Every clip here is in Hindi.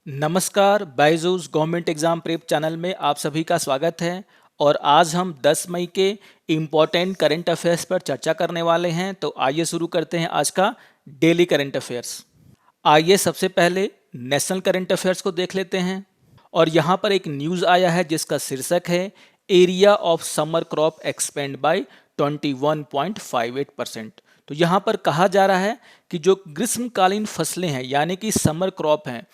नमस्कार, Byju's government exam prep channel में आप सभी का स्वागत है। और आज हम 10 मई के इम्पोर्टेंट करंट अफेयर्स पर चर्चा करने वाले हैं। तो आइए शुरू करते हैं आज का डेली करंट अफेयर्स। आइए सबसे पहले नेशनल करंट अफेयर्स को देख लेते हैं। और यहाँ पर एक न्यूज़ आया है जिसका शीर्षक है area of summer crop expand by 21.58%। तो यहाँ पर कहा जा रहा है कि जो ग्रीष्मकालीन फसलें हैं यानी कि समर क्रॉप हैं,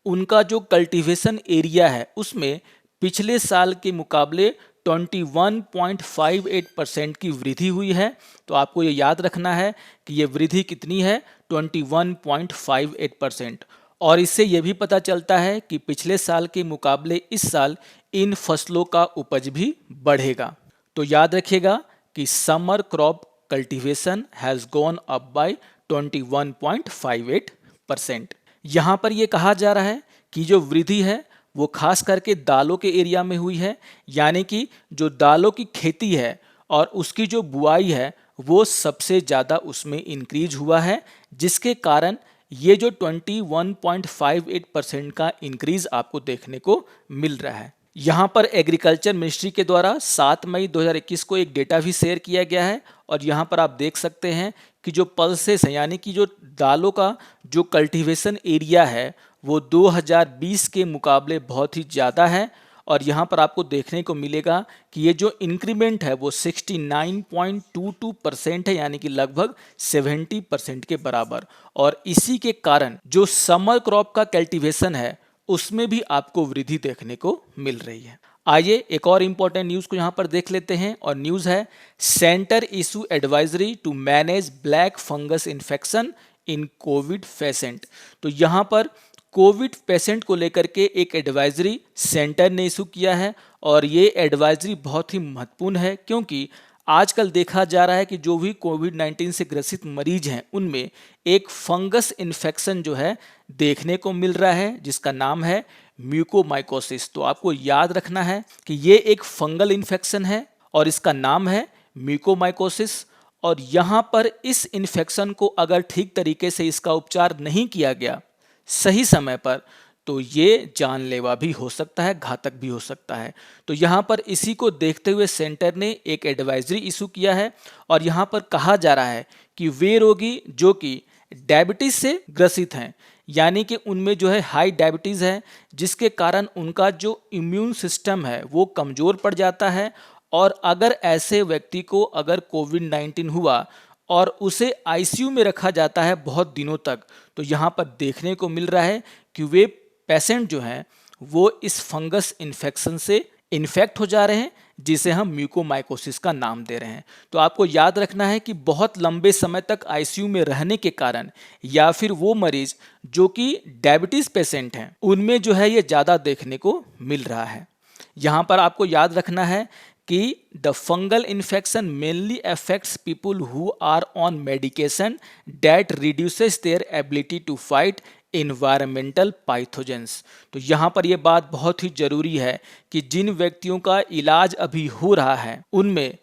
उनका जो कल्टीवेशन एरिया है उसमें पिछले साल के मुकाबले 21.58% की वृद्धि हुई है। तो आपको ये याद रखना है कि ये वृद्धि कितनी है, 21.58%। और इससे ये भी पता चलता है कि पिछले साल के मुकाबले इस साल इन फसलों का उपज भी बढ़ेगा। तो याद रखिएगा कि summer crop cultivation has gone up by 21.58%। यहाँ पर ये कहा जा रहा है कि जो वृद्धि है वो खास करके दालों के एरिया में हुई है, यानी कि जो दालों की खेती है और उसकी जो बुआई है वो सबसे ज़्यादा उसमें इंक्रीज हुआ है, जिसके कारण ये जो 21.58% का इंक्रीज आपको देखने को मिल रहा है। यहाँ पर एग्रीकल्चर मिनिस्ट्री के द्वारा 7 मई 2021 को एक डेटा भी शेयर किया गया है। और यहाँ पर आप देख सकते हैं कि जो पल्सेस हैं यानी कि जो दालों का जो कल्टीवेशन एरिया है वो 2020 के मुकाबले बहुत ही ज़्यादा है। और यहाँ पर आपको देखने को मिलेगा कि ये जो इंक्रीमेंट है वो 69.22% है, यानी कि लगभग 70% के बराबर। और इसी के कारण जो समर क्रॉप का कल्टीवेशन है उसमें भी आपको वृद्धि देखने को मिल रही है। आइए एक और इंपॉर्टेंट न्यूज़ को यहाँ पर देख लेते हैं। और न्यूज़ है centre issue advisory to manage black fungus infection in covid patient. तो यहाँ पर कोविड पेशेंट को लेकर के एक एडवाइजरी सेंटर ने इशू किया है। और ये एडवाइजरी बहुत ही महत्वपूर्ण है, क्योंकि आजकल देखा जा रहा है कि जो भी कोविड-19 से ग्रसित मरीज हैं उनमें एक फंगस इन्फेक्शन जो है देखने को मिल रहा है, जिसका नाम है म्यूकोमाइकोसिस। तो आपको याद रखना है कि ये एक फंगल इन्फेक्शन है और इसका नाम है म्यूकोमाइकोसिस। और यहाँ पर इस इन्फेक्शन को अगर ठीक तरीके से इसका उपचार नहीं किया गया सही समय पर, तो ये जानलेवा भी हो सकता है, घातक भी हो सकता है। तो यहाँ पर इसी को देखते हुए सेंटर ने एक एडवाइजरी इशू किया है। और यहाँ पर कहा जा रहा है कि वे रोगी जो कि डायबिटीज़ से ग्रसित हैं, यानी कि उनमें जो है हाई डायबिटीज़ है, जिसके कारण उनका जो इम्यून सिस्टम है वो कमज़ोर पड़ जाता है। और अगर ऐसे व्यक्ति को अगर कोविड-19 हुआ और उसे आईसीयू में रखा जाता है बहुत दिनों तक, तो यहाँ पर देखने को मिल रहा है कि वे पेशेंट जो हैं वो इस फंगस इन्फेक्शन से इन्फेक्ट हो जा रहे हैं, जिसे हम म्यूकोमाइकोसिस का नाम दे रहे हैं। तो आपको याद रखना है कि बहुत लंबे समय तक आईसीयू में रहने के कारण या फिर वो मरीज जो कि डायबिटीज़ पेशेंट हैं उनमें जो है ये ज़्यादा देखने को मिल रहा है। यहाँ पर आपको याद रखना है कि the fungal infection mainly affects people who are on medication that reduces their ability to fight environmental pathogens. तो यहाँ पर यह बात बहुत ही जरूरी है कि जिन व्यक्तियों का इलाज अभी हो रहा है उनमें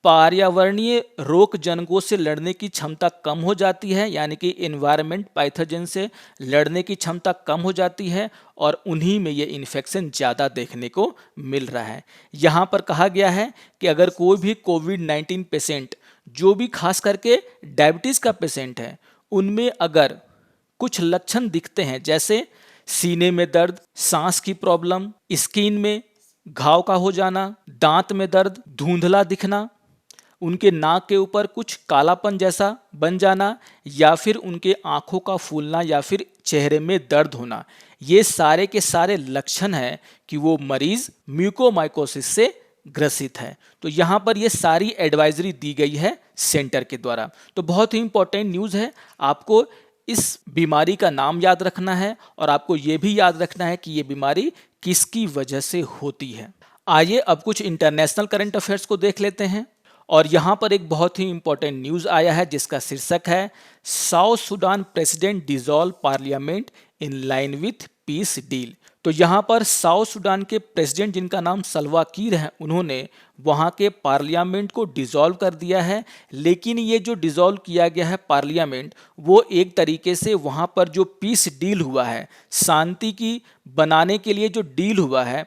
पर्यावरणीय रोग जनकों से लड़ने की क्षमता कम हो जाती है, यानी कि इन्वायरमेंट पैथोजन से लड़ने की क्षमता कम हो जाती है, और उन्हीं में ये इन्फेक्शन ज़्यादा देखने को मिल रहा है। यहाँ पर कहा गया है कि अगर कोई भी कोविड-19 पेशेंट जो भी खास करके डायबिटीज़ का पेशेंट है उनमें अगर कुछ लक्षण दिखते हैं, जैसे सीने में दर्द, सांस की प्रॉब्लम, स्किन में घाव का हो जाना, दांत में दर्द, धुंधला दिखना, उनके नाक के ऊपर कुछ कालापन जैसा बन जाना, या फिर उनके आंखों का फूलना, या फिर चेहरे में दर्द होना, ये सारे के सारे लक्षण हैं कि वो मरीज म्यूकोमाइकोसिस से ग्रसित है। तो यहाँ पर ये सारी एडवाइजरी दी गई है सेंटर के द्वारा। तो बहुत ही इंपॉर्टेंट न्यूज़ है। आपको इस बीमारी का नाम याद रखना है और आपको ये भी याद रखना है कि ये बीमारी किसकी वजह से होती है। आइए अब कुछ इंटरनेशनल करंट अफेयर्स को देख लेते हैं। और यहाँ पर एक बहुत ही इंपॉर्टेंट न्यूज़ आया है जिसका शीर्षक है south Sudan president dissolve parliament in line with peace deal. तो यहाँ पर साउथ सूडान के प्रेसिडेंट जिनका नाम सल्वा कीर है, उन्होंने वहाँ के पार्लियामेंट को डिसॉल्व कर दिया है। लेकिन ये जो डिसॉल्व किया गया है पार्लियामेंट, वो एक तरीके से वहाँ पर जो पीस डील हुआ है, शांति की बनाने के लिए जो डील हुआ है,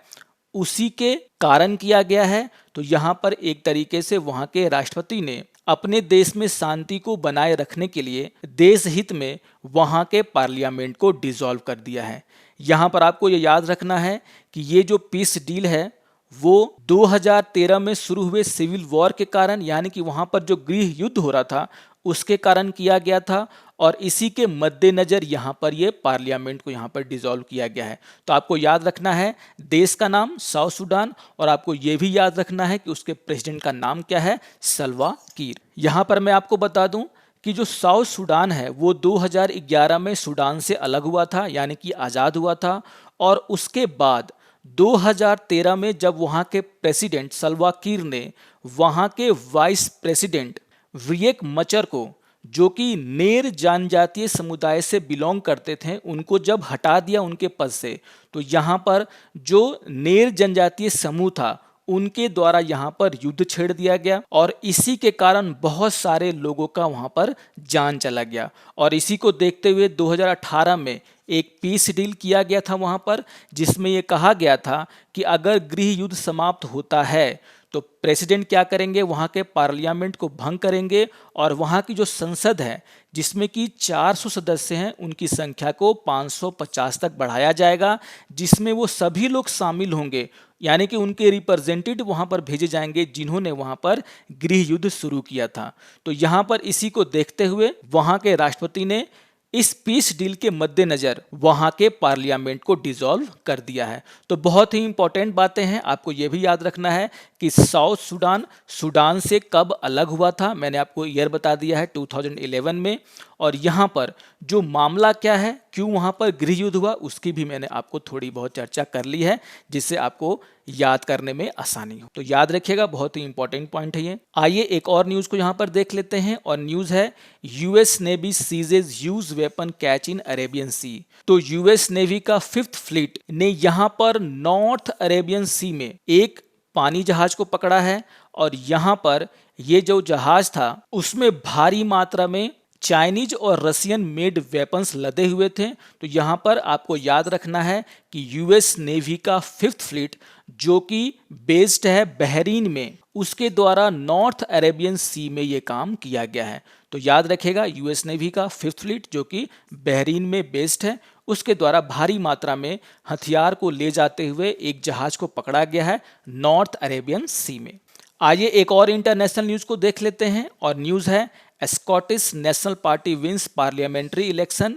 उसी के कारण किया गया है। तो यहाँ पर एक तरीके से वहाँ के राष्ट्रपति ने अपने देश में शांति को बनाए रखने के लिए देश हित में वहाँ के पार्लियामेंट को डिसॉल्व कर दिया है। यहाँ पर आपको ये याद रखना है कि ये जो पीस डील है वो 2013 में शुरू हुए सिविल वॉर के कारण, यानी कि वहाँ पर जो गृह युद्ध हो रहा था उसके कारण किया गया था, और इसी के मद्देनज़र यहाँ पर ये पार्लियामेंट को यहाँ पर डिसॉल्व किया गया है। तो आपको याद रखना है देश का नाम साउथ सूडान, और आपको ये भी याद रखना है कि उसके प्रेसिडेंट का नाम क्या है, सल्वा कीर। यहाँ पर मैं आपको बता दूं कि जो साउथ सूडान है वो 2011 में सूडान से अलग हुआ था, यानी कि आज़ाद हुआ था। और उसके बाद 2013 में जब वहाँ के प्रेसिडेंट सल्वा कीर ने वहाँ के वाइस प्रेसिडेंट रिएक मचर को, जो कि नेर जनजातीय समुदाय से बिलोंग करते थे, उनको जब हटा दिया उनके पद से, तो यहाँ पर जो नेर जनजातीय समूह था उनके द्वारा यहाँ पर युद्ध छेड़ दिया गया, और इसी के कारण बहुत सारे लोगों का वहाँ पर जान चला गया। और इसी को देखते हुए 2018 में एक पीस डील किया गया था वहाँ पर, जिसमें ये कहा गया था कि अगर गृह युद्ध समाप्त होता है तो प्रेसिडेंट क्या करेंगे, वहाँ के पार्लियामेंट को भंग करेंगे, और वहाँ की जो संसद है जिसमें कि 400 सदस्य हैं, उनकी संख्या को 550 तक बढ़ाया जाएगा, जिसमें वो सभी लोग शामिल होंगे, यानी कि उनके रिप्रेजेंटेटिव वहाँ पर भेजे जाएंगे जिन्होंने वहाँ पर गृह युद्ध शुरू किया था। तो यहाँ पर इसी को देखते हुए वहाँ के राष्ट्रपति ने इस पीस डील के मद्देनज़र वहाँ के पार्लियामेंट को डिसॉल्व कर दिया है। तो बहुत ही इंपॉर्टेंट बातें हैं, आपको ये भी याद रखना है कि साउथ सूडान सूडान से कब अलग हुआ था। मैंने आपको ईयर बता दिया है 2011 में, और यहाँ पर जो मामला क्या है, क्यों वहाँ पर गृह युद्ध हुआ, उसकी भी मैंने आपको थोड़ी बहुत चर्चा कर ली है, जिससे आपको याद करने में आसानी हो। तो याद रखिएगा, बहुत ही इंपॉर्टेंट पॉइंट है ये। आइए एक और न्यूज़ को यहाँ पर देख लेते हैं, और न्यूज़ है US navy seizes huge weapon catch in Arabian sea. तो यूएस नेवी का 5th फ्लीट ने यहाँ पर नॉर्थ अरेबियन सी में एक पानी जहाज को पकड़ा है, और यहाँ पर ये जो जहाज था उसमें भारी मात्रा में चाइनीज और रशियन मेड वेपन्स लदे हुए थे। तो यहाँ पर आपको याद रखना है कि यूएस नेवी का 5th फ्लीट जो कि बेस्ड है बहरीन में, उसके द्वारा नॉर्थ अरेबियन सी में ये काम किया गया है। तो याद रखेगा यूएस नेवी का 5th फ्लीट जो कि बहरीन में बेस्ड है, उसके द्वारा भारी मात्रा में हथियार को ले जाते हुए एक जहाज को पकड़ा गया है नॉर्थ अरेबियन सी में। आइए एक और इंटरनेशनल न्यूज़ को देख लेते हैं, और न्यूज़ है Scottish National Party wins parliamentary election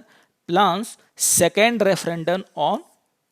plans second referendum on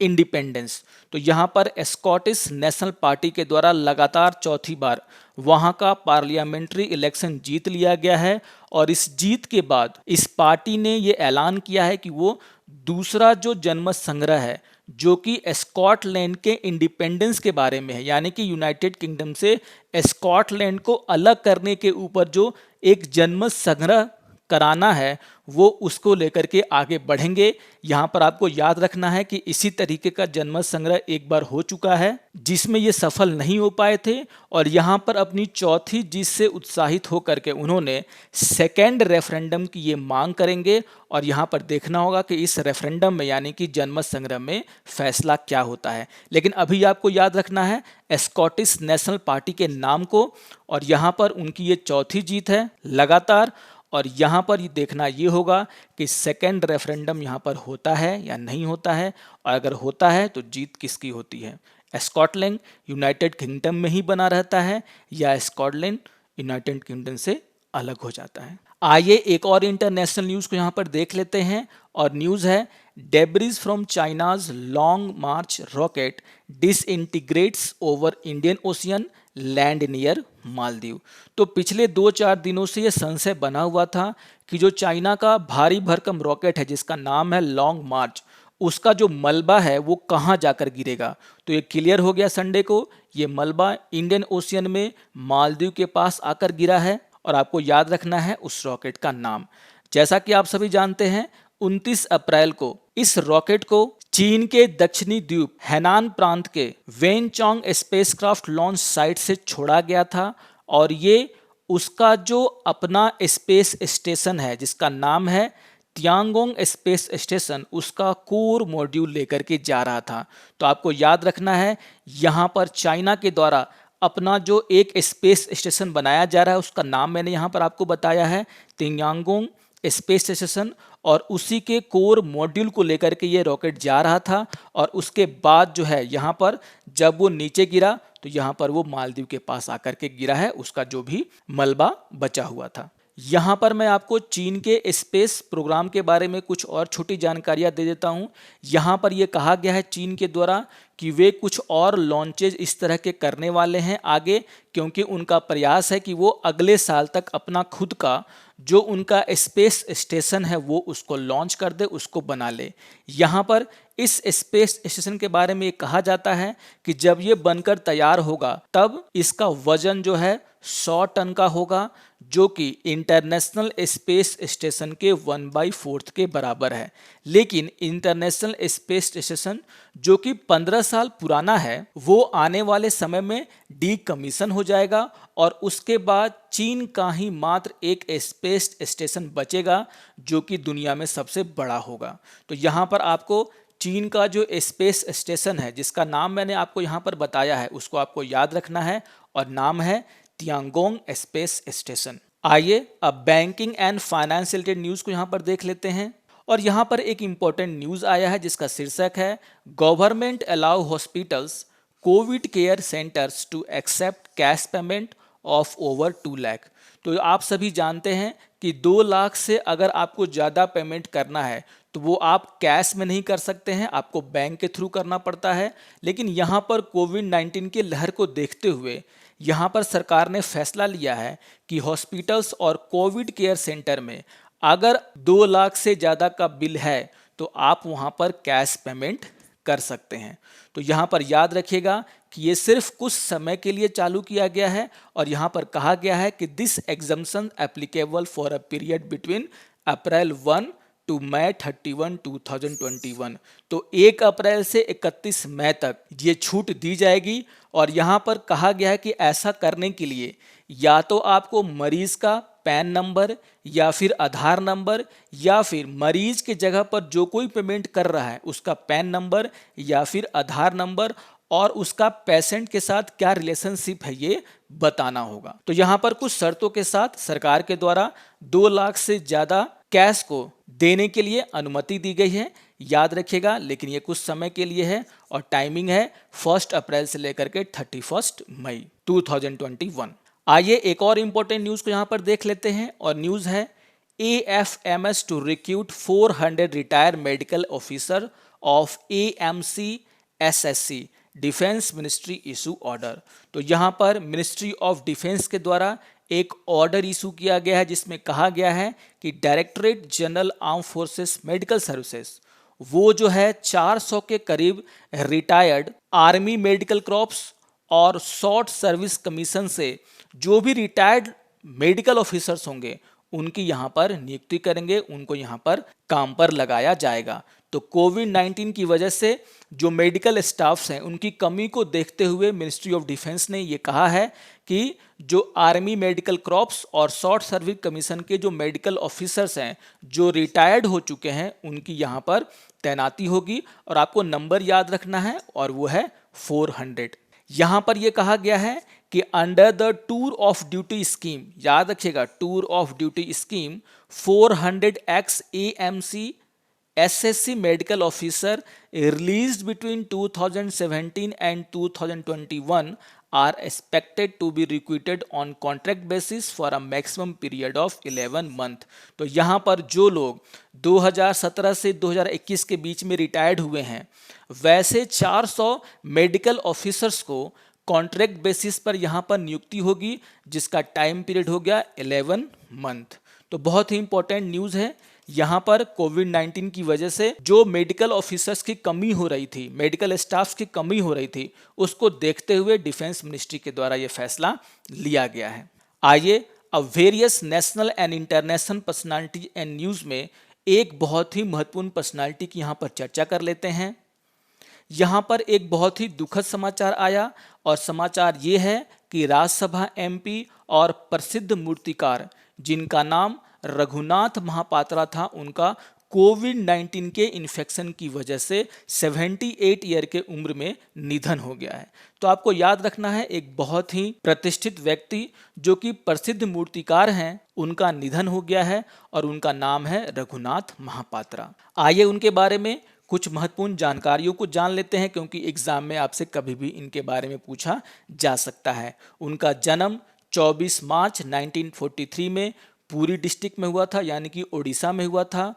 independence. तो यहाँ पर स्कॉटिश नेशनल पार्टी के द्वारा लगातार चौथी बार वहाँ का पार्लियामेंट्री इलेक्शन जीत लिया गया है, और इस जीत के बाद इस पार्टी ने ये ऐलान किया है कि वो दूसरा जो जनमत संग्रह है जो कि स्कॉटलैंड के इंडिपेंडेंस के बारे में है, यानी कि यूनाइटेड किंगडम से स्कॉटलैंड को अलग करने के ऊपर जो एक जनमत संग्रह कराना है, वो उसको लेकर के आगे बढ़ेंगे। यहाँ पर आपको याद रखना है कि इसी तरीके का जनमत संग्रह एक बार हो चुका है जिसमें ये सफल नहीं हो पाए थे, और यहाँ पर अपनी चौथी जीत से उत्साहित होकर के उन्होंने सेकेंड रेफरेंडम की ये मांग करेंगे, और यहाँ पर देखना होगा कि इस रेफरेंडम में यानी कि जनमत संग्रह में फैसला क्या होता है। लेकिन अभी आपको याद रखना है स्कॉटिश नेशनल पार्टी के नाम को, और यहाँ पर उनकी ये चौथी जीत है लगातार। और यहाँ पर ये देखना ये होगा कि सेकेंड रेफरेंडम यहाँ पर होता है या नहीं होता है, और अगर होता है तो जीत किसकी होती है, स्कॉटलैंड यूनाइटेड किंगडम में ही बना रहता है या स्कॉटलैंड यूनाइटेड किंगडम से अलग हो जाता है। आइए एक और इंटरनेशनल न्यूज़ को यहाँ पर देख लेते हैं, और न्यूज़ है debris from China's long March rocket डिसइंटीग्रेट्स over Indian ocean land near Maldives. तो पिछले 2-4 दिनों से ये संशय बना हुआ था कि जो चाइना का भारी भरकम रॉकेट है जिसका नाम है लॉन्ग मार्च, उसका जो मलबा है वो कहाँ जाकर गिरेगा। तो ये क्लियर हो गया संडे को, ये मलबा इंडियन ओशियन में मालदीव के पास आकर गिरा है, और आपको याद रखना है उस रॉकेट का नाम। जैसा कि आप सभी जानते हैं 29 अप्रैल को इस रॉकेट को चीन के दक्षिणी द्वीप हैनान प्रांत के वेनचोंग स्पेसक्राफ्ट लॉन्च साइट से छोड़ा गया था और ये उसका जो अपना स्पेस स्टेशन है जिसका नाम है तियांगोंग स्पेस स्टेशन, उसका कोर मॉड्यूल लेकर के जा रहा था। तो आपको याद रखना है यहाँ पर चाइना के द्वारा अपना जो एक स्पेस स्टेशन बनाया जा रहा है उसका नाम मैंने यहाँ पर आपको बताया है तियांगोंग स्पेस स्टेशन, और उसी के कोर मॉड्यूल को लेकर के ये रॉकेट जा रहा था। और उसके बाद जो है यहाँ पर जब वो नीचे गिरा तो यहाँ पर वो मालदीव के पास आकर के गिरा है, उसका जो भी मलबा बचा हुआ था। यहाँ पर मैं आपको चीन के स्पेस प्रोग्राम के बारे में कुछ और छोटी जानकारियाँ दे देता हूँ। यहाँ पर ये कहा गया है चीन के द्वारा कि वे कुछ और लॉन्चेज इस तरह के करने वाले हैं आगे, क्योंकि उनका प्रयास है कि वो अगले साल तक अपना खुद का जो उनका स्पेस स्टेशन है वो उसको लॉन्च कर दे, उसको बना ले। यहाँ पर इस स्पेस स्टेशन के बारे में ये कहा जाता है कि जब ये बनकर तैयार होगा तब इसका वजन जो है 100 टन का होगा, जो कि इंटरनेशनल स्पेस स्टेशन के 1/4 के बराबर है। लेकिन इंटरनेशनल स्पेस स्टेशन जो कि 15 साल पुराना है वो आने वाले समय में डीकमीशन हो जाएगा और उसके बाद चीन का ही मात्र एक स्पेस स्टेशन बचेगा जो कि दुनिया में सबसे बड़ा होगा। तो यहाँ पर आपको चीन का जो स्पेस स्टेशन है जिसका नाम मैंने आपको यहाँ पर बताया है उसको आपको याद रखना है और नाम है तियांगोंग स्पेस स्टेशन। आइए अब banking and finance related news को यहाँ पर देख लेते हैं। और यहाँ पर एक इम्पोर्टेंट न्यूज़ आया है जिसका शीर्षक है government allow hospitals covid care centres to accept cash payment of over 2 lakh. तो आप सभी जानते हैं कि 2 लाख से अगर आपको ज़्यादा पेमेंट करना है तो वो आप कैश में नहीं कर सकते हैं, आपको बैंक के थ्रू करना पड़ता है। लेकिन यहाँ पर कोविड-19 की लहर को देखते हुए यहाँ पर सरकार ने फैसला लिया है कि हॉस्पिटल्स और कोविड केयर सेंटर में अगर 2 लाख से ज़्यादा का बिल है तो आप वहाँ पर कैश पेमेंट कर सकते हैं। तो यहाँ पर याद रखिएगा कि ये सिर्फ कुछ समय के लिए चालू किया गया है और यहाँ पर कहा गया है कि this exemption applicable for a period between April 1 to May 31, 2021। तो 1 अप्रैल से 31 मई तक ये छूट दी जाएगी। और यहाँ पर कहा गया है कि ऐसा करने के लिए या तो आपको मरीज का पैन नंबर या फिर आधार नंबर या फिर मरीज के जगह पर जो कोई पेमेंट कर रहा है उसका पैन नंबर या फिर आधार नंबर और उसका पेशेंट के साथ क्या रिलेशनशिप है ये बताना होगा। तो यहाँ पर कुछ शर्तों के साथ सरकार के द्वारा 2 लाख से ज़्यादा कैश को देने के लिए अनुमति दी गई है, याद रखिएगा। लेकिन ये कुछ समय के लिए है और टाइमिंग है 1 अप्रैल से लेकर के 31 मई 2021। आइए एक और इम्पोर्टेंट न्यूज़ को यहाँ पर देख लेते हैं और न्यूज़ है AFMS to recruit 400 retired medical officer of AMC SSC defence ministry issue order. तो यहाँ पर मिनिस्ट्री ऑफ डिफेंस के द्वारा एक ऑर्डर इशू किया गया है जिसमें कहा गया है कि directorate general arm forces medical services वो जो है 400 के करीब रिटायर्ड आर्मी मेडिकल क्रॉप्स और शॉर्ट सर्विस कमीशन से जो भी रिटायर्ड मेडिकल ऑफिसर्स होंगे उनकी यहाँ पर नियुक्ति करेंगे, उनको यहाँ पर काम पर लगाया जाएगा। तो कोविड-19 की वजह से जो मेडिकल स्टाफ्स हैं उनकी कमी को देखते हुए मिनिस्ट्री ऑफ डिफेंस ने ये कहा है कि जो आर्मी मेडिकल क्रॉप्स और शॉर्ट सर्विस कमीशन के जो मेडिकल ऑफिसर्स हैं जो रिटायर्ड हो चुके हैं उनकी यहाँ पर तैनाती होगी और आपको नंबर याद रखना है और वो है 400। यहाँ पर ये कहा गया है कि under the tour of duty scheme, याद रखिएगा tour of duty scheme, 400 ex AMC SSC medical officer released between 2017 and 2021 are expected to be recruited on contract basis for a maximum period of 11 month। तो यहाँ पर जो लोग 2017 से 2021 के बीच में रिटायर्ड हुए हैं वैसे 400 मेडिकल ऑफिसर्स को कॉन्ट्रैक्ट बेसिस पर यहाँ पर नियुक्ति होगी जिसका टाइम पीरियड हो गया 11 मंथ। तो बहुत ही इंपॉर्टेंट न्यूज़ है। यहाँ पर कोविड-19 की वजह से जो मेडिकल ऑफिसर्स की कमी हो रही थी, मेडिकल स्टाफ की कमी हो रही थी, उसको देखते हुए डिफेंस मिनिस्ट्री के द्वारा ये फैसला लिया गया है। आइए अब various national and international personality and news में एक बहुत ही महत्वपूर्ण पर्सनालिटी की यहाँ पर चर्चा कर लेते हैं। यहाँ पर एक बहुत ही दुखद समाचार आया और समाचार ये है कि राज्यसभा एमपी और प्रसिद्ध मूर्तिकार जिनका नाम रघुनाथ महापात्रा था, उनका कोविड-19 के इन्फेक्शन की वजह से 78 ईयर के उम्र में निधन हो गया है। तो आपको याद रखना है, एक बहुत ही प्रतिष्ठित व्यक्ति जो कि प्रसिद्ध मूर्तिकार हैं, उनका निधन हो गया है और उनका नाम है रघुनाथ महापात्रा। आइए उनके बारे में कुछ महत्वपूर्ण जानकारियों को जान लेते हैं, क्योंकि एग्जाम में आपसे कभी भी इनके बारे में पूछा जा सकता है। उनका जन्म 24 मार्च 1943 में पुरी डिस्ट्रिक्ट में हुआ था, यानी कि उड़ीसा में हुआ था।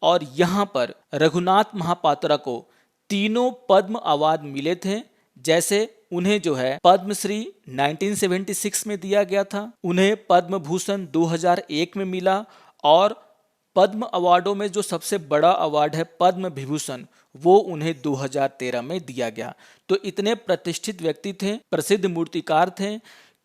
और यहाँ पर रघुनाथ महापात्रा को तीनों पद्म अवार्ड मिले थे। जैसे उन्हें जो है पद्मश्री 1976 में दिया गया था, उन्हें पद्म भूषण 2001 में मिला और पद्म अवार्डों में जो सबसे बड़ा अवार्ड है पद्म विभूषण, वो उन्हें 2013 में दिया गया। तो इतने प्रतिष्ठित व्यक्ति थे, प्रसिद्ध मूर्तिकार थे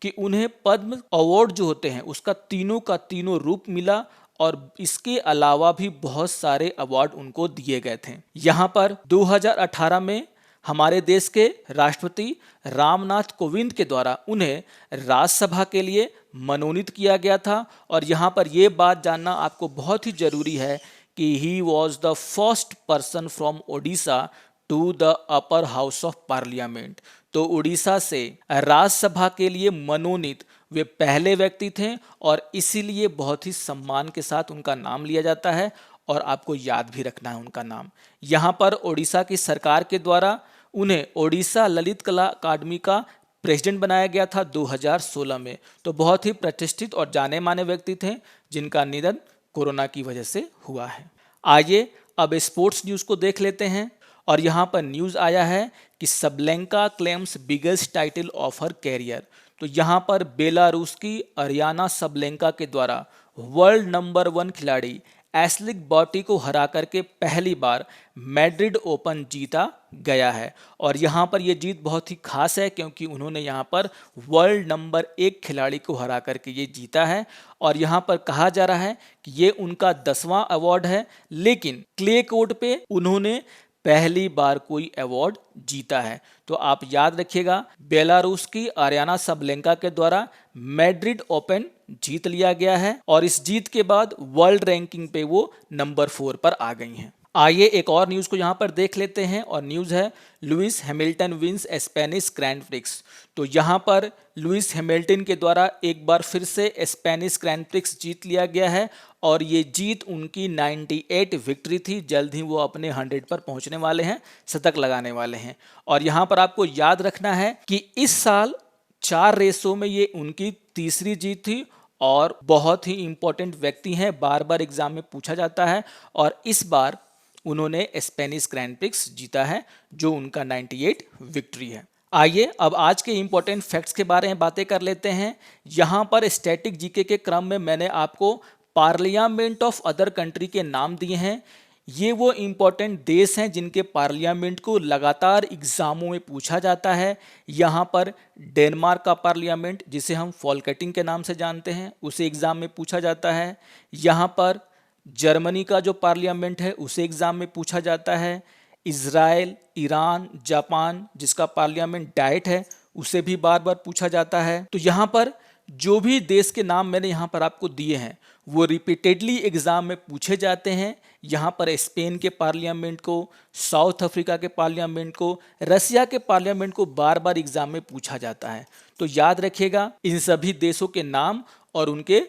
कि उन्हें पद्म अवार्ड जो होते हैं उसका तीनों का तीनों रूप मिला और इसके अलावा भी बहुत सारे अवार्ड उनको दिए गए थे। यहाँ पर 2018 में हमारे देश के राष्ट्रपति रामनाथ कोविंद के द्वारा उन्हें राज्यसभा के लिए मनोनीत किया गया था। और यहाँ पर ये बात जानना आपको बहुत ही जरूरी है कि he was the first person from Odisha to the upper house of parliament. तो उड़ीसा से राज्यसभा के लिए मनोनीत वे पहले व्यक्ति थे और इसीलिए बहुत ही सम्मान के साथ उनका नाम लिया जाता है और आपको याद भी रखना है उनका नाम। यहाँ पर ओडिशा की सरकार के द्वारा उन्हें ओडिशा ललित कला अकादमी का प्रेसिडेंट बनाया गया था 2016 में। तो बहुत ही प्रतिष्ठित और जाने माने व्यक्ति थे जिनका निधन कोरोना की वजह से हुआ है। आइए अब स्पोर्ट्स न्यूज़ को देख लेते हैं और यहाँ पर न्यूज़ आया है कि Sabalenka claims biggest title of her career. तो यहाँ पर बेलारूस की अरियाना सबलेंका के द्वारा वर्ल्ड नंबर 1 खिलाड़ी एस्लिक बॉटी को हरा करके पहली बार मैड्रिड ओपन जीता गया है। और यहाँ पर ये जीत बहुत ही खास है क्योंकि उन्होंने यहाँ पर वर्ल्ड नंबर 1 खिलाड़ी को हरा करके ये जीता है। और यहाँ पर कहा जा रहा है कि ये उनका 10वां अवार्ड है, लेकिन क्ले कोर्ट पे उन्होंने पहली बार कोई अवार्ड जीता है। तो आप याद रखिएगा, बेलारूस की अरियाना सबलेंका के द्वारा मैड्रिड ओपन जीत लिया गया है और इस जीत के बाद वर्ल्ड रैंकिंग पे वो नंबर 4 पर आ गई हैं। आइए एक और न्यूज़ को यहाँ पर देख लेते हैं और न्यूज़ है Lewis Hamilton wins Spanish Grand Prix. तो यहाँ पर लुइस हैमिल्टन के द्वारा एक बार फिर से स्पेनिश ग्रैंड प्रिक्स जीत लिया गया है और ये जीत उनकी 98 विक्ट्री थी। जल्द ही वो अपने 100 पर पहुँचने वाले हैं, शतक लगाने वाले हैं। और यहाँ पर आपको याद रखना है कि इस साल 4 रेसों में ये उनकी तीसरी जीत थी और बहुत ही इंपॉर्टेंट व्यक्ति हैं, बार बार एग्जाम में पूछा जाता है और इस बार उन्होंने स्पेनिश ग्रैंड प्रिक्स जीता है जो उनका 98 विक्ट्री है। आइए अब आज के इंपॉर्टेंट फैक्ट्स के बारे में बातें कर लेते हैं। यहाँ पर स्टैटिक जीके के क्रम में मैंने आपको पार्लियामेंट ऑफ अदर कंट्री के नाम दिए हैं। ये वो इम्पोर्टेंट देश हैं जिनके पार्लियामेंट को लगातार एग्जामों में पूछा जाता है। यहाँ पर डेनमार्क का पार्लियामेंट, जिसे हम फॉल्केटिंग के नाम से जानते हैं, उसे एग्जाम में पूछा जाता है। यहाँ पर जर्मनी का जो पार्लियामेंट है उसे एग्जाम में पूछा जाता है। इज़राइल, ईरान, जापान जिसका पार्लियामेंट डाइट है उसे भी बार बार पूछा जाता है। तो यहाँ पर जो भी देश के नाम मैंने यहाँ पर आपको दिए हैं वो रिपीटेडली एग्जाम में पूछे जाते हैं। यहाँ पर स्पेन के पार्लियामेंट को, साउथ अफ्रीका के पार्लियामेंट को, रसिया के पार्लियामेंट को बार बार एग्जाम में पूछा जाता है। तो याद रखिएगा इन सभी देशों के नाम और उनके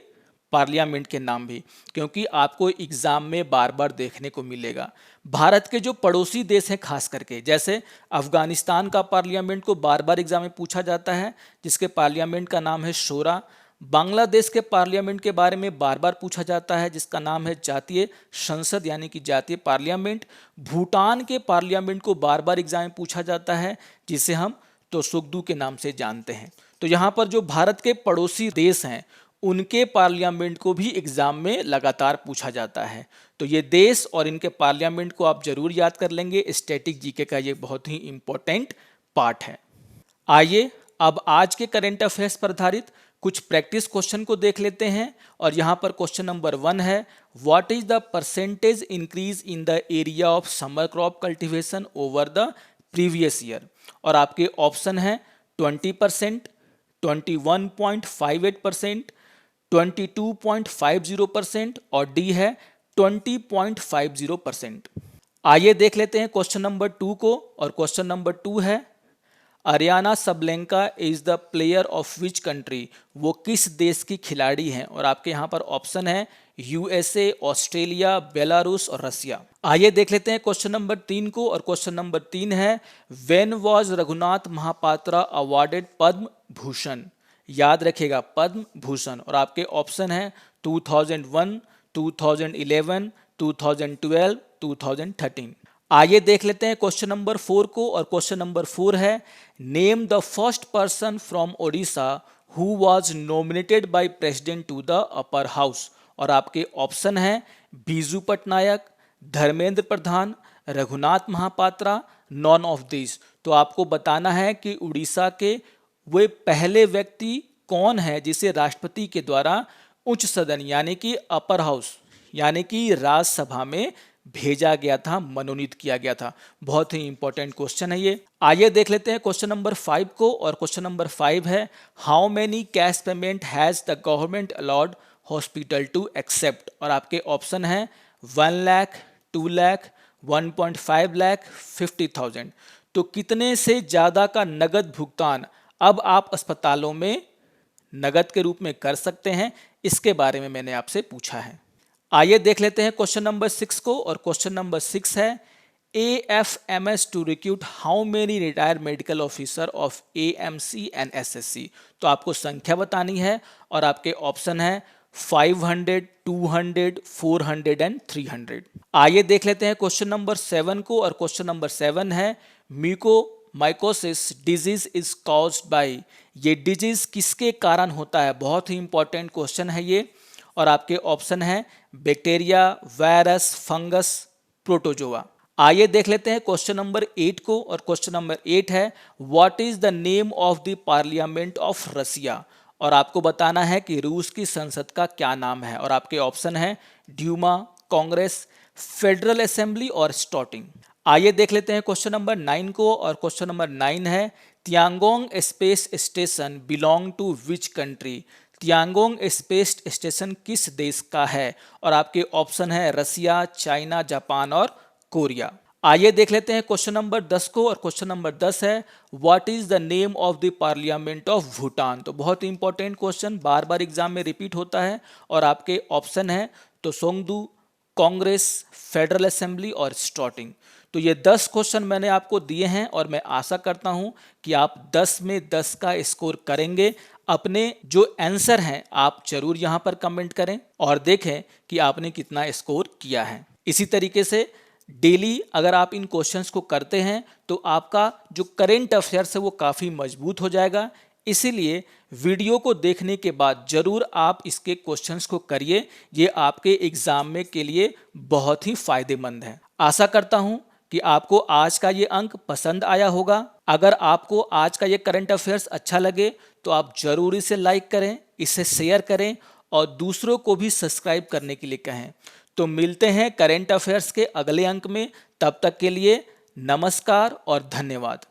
पार्लियामेंट के नाम भी, क्योंकि आपको एग्जाम में बार बार देखने को मिलेगा। भारत के जो पड़ोसी देश हैं खास करके, जैसे अफगानिस्तान का पार्लियामेंट को बार बार एग्जाम में पूछा जाता है जिसके पार्लियामेंट का नाम है शोरा। बांग्लादेश के पार्लियामेंट के बारे में बार बार पूछा जाता है जिसका नाम है जातीय संसद यानी कि जातीय पार्लियामेंट। भूटान के पार्लियामेंट को बार बार एग्जाम में पूछा जाता है जिसे हम तोसुकदू के नाम से जानते हैं। तो यहाँ पर जो भारत के पड़ोसी देश हैं उनके पार्लियामेंट को भी एग्जाम में लगातार पूछा जाता है। तो ये देश और इनके पार्लियामेंट को आप जरूर याद कर लेंगे। स्टैटिक जीके का ये बहुत ही इंपॉर्टेंट पार्ट है। आइए अब आज के करंट अफेयर्स पर आधारित कुछ प्रैक्टिस क्वेश्चन को देख लेते हैं और यहाँ पर क्वेश्चन नंबर 1 है, what is the percentage increase in the area of summer crop cultivation over the previous year. और आपके ऑप्शन है 20%, 21.58%, 22.50% और डी है 20.50%। आइए देख लेते हैं क्वेश्चन नंबर 2 को, और क्वेश्चन नंबर 2 है, Aryna Sabalenka is the player of which country, वो किस देश की खिलाड़ी हैं। और आपके यहाँ पर ऑप्शन है यूएसए, ऑस्ट्रेलिया, बेलारूस और रसिया। आइए देख लेते हैं क्वेश्चन नंबर 3 को, और क्वेश्चन नंबर 3 है, when was Raghunath Mahapatra awarded Padma Bhushan. याद रखिएगा पद्म भूषण। और आपके ऑप्शन है 2001, 2011, 2012, 2013। आइए देख लेते हैं क्वेश्चन नंबर 4 को, और क्वेश्चन नंबर 4 है, name the first person from Odisha who was nominated by president to the upper house. और आपके ऑप्शन है Biju Patnaik, Dharmendra Pradhan, Raghunath Mahapatra, none of this. तो आपको बताना है कि उड़ीसा के वे पहले व्यक्ति कौन है जिसे राष्ट्रपति के द्वारा उच्च सदन यानी कि अपर हाउस यानी कि राज्यसभा में भेजा गया था, मनोनीत किया गया था। बहुत ही इंपॉर्टेंट क्वेश्चन है ये। आइए देख लेते हैं क्वेश्चन नंबर 5 को, और क्वेश्चन नंबर 5 है, how many cash payment has the government allowed hospital to accept. और आपके ऑप्शन है 1 लाख, 2 लाख, 1.5 लाख, 50,000। तो कितने से ज़्यादा का नगद भुगतान अब आप अस्पतालों में नगद के रूप में कर सकते हैं, इसके बारे में मैंने आपसे पूछा है। आइए देख लेते हैं क्वेश्चन नंबर 6 को, और क्वेश्चन नंबर 6 है, AFMS to recruit how many retired medical officer of AMC and SSC। तो आपको संख्या बतानी है, और आपके ऑप्शन है 500, 200, 400 एंड 300। आइए देख लेते हैं क्वेश्चन नंबर 7 को, और क्वेश्चन नंबर 7 है, mucormycosis disease is caused by. ये डिजीज किसके कारण होता है, बहुत ही इंपॉर्टेंट क्वेश्चन है ये। और आपके ऑप्शन है बैक्टीरिया, वायरस, फंगस, प्रोटोजोआ। आइए देख लेते हैं क्वेश्चन नंबर 8 को, और क्वेश्चन नंबर 8 है, what is the name of the parliament of Russia. और आपको बताना है कि रूस की संसद का क्या नाम है। और आपके ऑप्शन है ड्यूमा, कांग्रेस, फेडरल असेंबली और स्टॉटिंग। आइए देख लेते हैं क्वेश्चन नंबर 9 को, और क्वेश्चन नंबर 9 है, Tiangong space station belong to which country. Tiangong space station किस देश का है। और आपके ऑप्शन है रसिया, चाइना, जापान और कोरिया। आइए देख लेते हैं क्वेश्चन नंबर 10 को, और क्वेश्चन नंबर 10 है, what is the name of the parliament of Bhutan. तो बहुत ही इंपॉर्टेंट क्वेश्चन, बार बार एग्जाम में रिपीट होता है। और आपके ऑप्शन है तोसोंगदू, कांग्रेस, फेडरल असेंबली और स्टॉटिंग। तो ये 10 क्वेश्चन मैंने आपको दिए हैं, और मैं आशा करता हूं कि आप 10 में 10 का स्कोर करेंगे। अपने जो आंसर हैं आप जरूर यहां पर कमेंट करें और देखें कि आपने कितना स्कोर किया है। इसी तरीके से डेली अगर आप इन क्वेश्चंस को करते हैं तो आपका जो करेंट अफेयर्स है वो काफ़ी मजबूत हो जाएगा। इसीलिए वीडियो को देखने के बाद जरूर आप इसके क्वेश्चंस को करिए, ये आपके एग्जाम में के लिए बहुत ही फायदेमंद है। आशा करता हूं कि आपको आज का ये अंक पसंद आया होगा। अगर आपको आज का ये करंट अफेयर्स अच्छा लगे तो आप जरूर इसे लाइक करें, इसे शेयर करें और दूसरों को भी सब्सक्राइब करने के लिए कहें। तो मिलते हैं करंट अफेयर्स के अगले अंक में, तब तक के लिए नमस्कार और धन्यवाद।